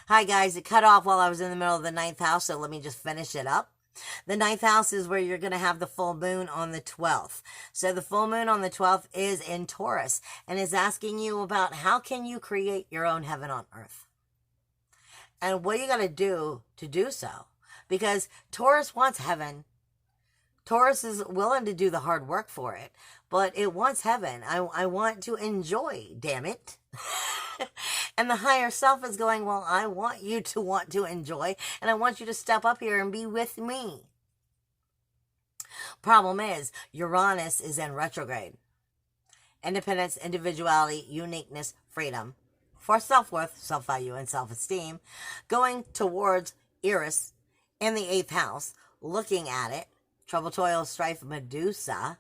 Hi guys, it cut off while I was in the middle of the ninth house, so let me just finish it up. The ninth house is where you're going to have the full moon on the 12th. So the full moon on the 12th is in Taurus and is asking you about how can you create your own heaven on earth? And what are you going to do so? Because Taurus wants heaven. Taurus is willing to do the hard work for it, but it wants heaven. I want to enjoy, damn it. And the higher self is going, well, I want you to want to enjoy, and I want you to step up here and be with me. Problem is, Uranus is in retrograde. Independence, individuality, uniqueness, freedom, for self-worth, self-value, and self-esteem, going towards Eris in the 8th house, looking at it, trouble, toil, strife, Medusa.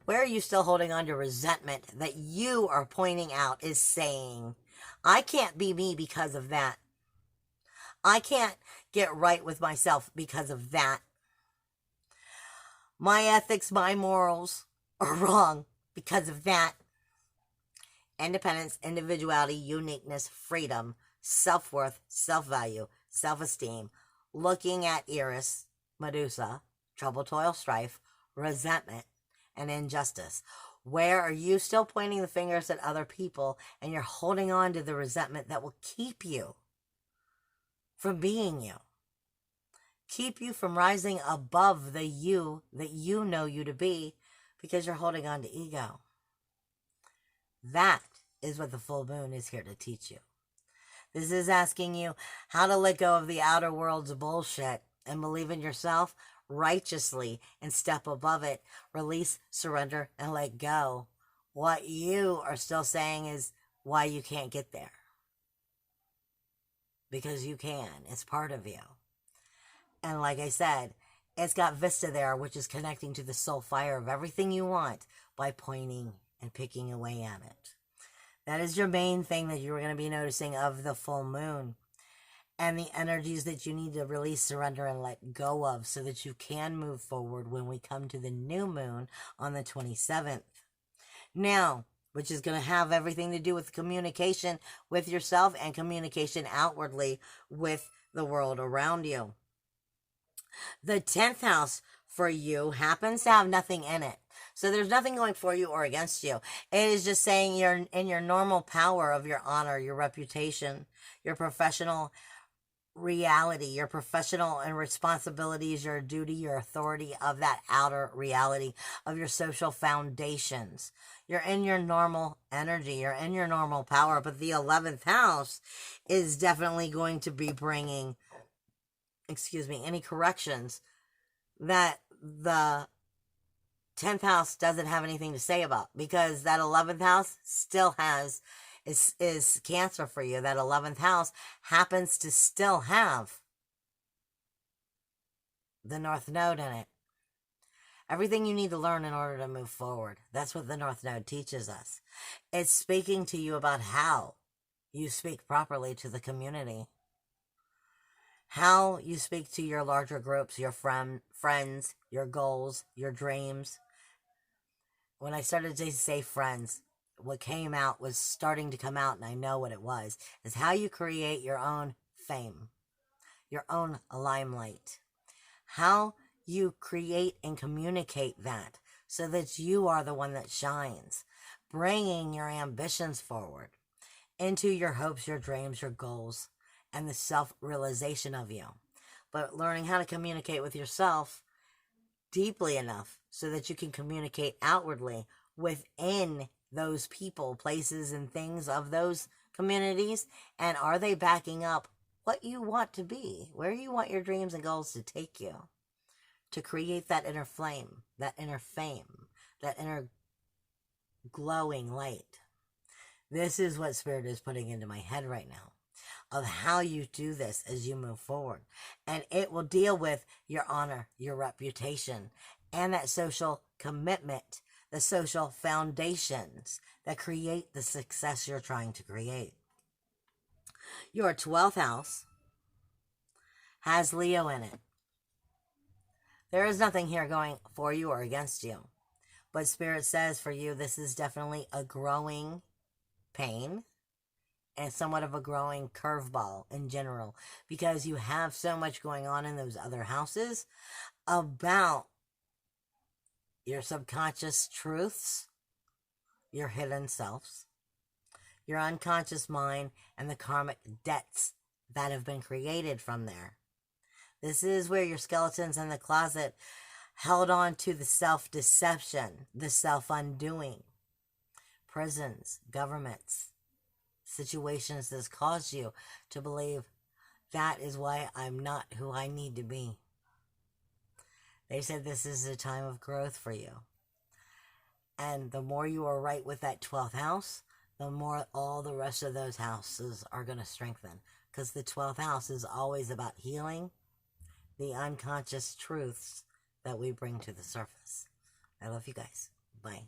Where are you still holding on to resentment that you are pointing out is saying, I can't be me because of that. I can't get right with myself because of that. My ethics, my morals are wrong because of that. Independence, individuality, uniqueness, freedom, self-worth, self-value, self-esteem, looking at Eris, Medusa, trouble, toil, strife, resentment, and injustice. Where are you still pointing the fingers at other people and you're holding on to the resentment that will keep you from being you? Keep you from rising above the you that you know you to be because you're holding on to ego. That is what the full moon is here to teach you. This is asking you how to let go of the outer world's bullshit and believe in yourself righteously and step above it. Release, surrender, and let go. What you are still saying is why you can't get there. Because you can. It's part of you. And like I said, it's got Vista there, which is connecting to the soul fire of everything you want by pointing and picking away at it. That is your main thing that you're going to be noticing of the full moon. And the energies that you need to release, surrender, and let go of so that you can move forward when we come to the new moon on the 27th. Now, which is going to have everything to do with communication with yourself and communication outwardly with the world around you. The 10th house for you happens to have nothing in it. So there's nothing going for you or against you. It is just saying you're in your normal power of your honor, your reputation, your professional reality, your professional and responsibilities, your duty, your authority of that outer reality of your social foundations. You're in your normal energy. You're in your normal power. But the 11th house is definitely going to be bringing, any corrections that the 10th house doesn't have anything to say about, because that 11th house still has is Cancer for you. That 11th house happens to still have the North Node in it. Everything you need to learn in order to move forward. That's what the North Node teaches us. It's speaking to you about how you speak properly to the community. How you speak to your larger groups, your friends, your goals, your dreams. When I started to say friends, what came out was starting to come out, and I know what it was, is how you create your own fame, your own limelight. How you create and communicate that so that you are the one that shines, bringing your ambitions forward into your hopes, your dreams, your goals, and the self-realization of you. But learning how to communicate with yourself deeply enough so that you can communicate outwardly within those people, places, and things of those communities. And are they backing up what you want to be, where you want your dreams and goals to take you, to create that inner flame, that inner fame, that inner glowing light? This is what Spirit is putting into my head right now, of how you do this as you move forward. And it will deal with your honor, your reputation, and that social commitment, the social foundations that create the success you're trying to create. Your 12th house has Leo in it. There is nothing here going for you or against you. But Spirit says for you, this is definitely a growing pain and somewhat of a growing curveball in general, because you have so much going on in those other houses about your subconscious truths, your hidden selves, your unconscious mind, and the karmic debts that have been created from there. This is where your skeletons in the closet held on to the self-deception, the self-undoing. Prisons, governments, situations that cause you to believe that is why I'm not who I need to be. They said this is a time of growth for you. And the more you are right with that 12th house, the more all the rest of those houses are going to strengthen. Because the 12th house is always about healing the unconscious truths that we bring to the surface. I love you guys. Bye.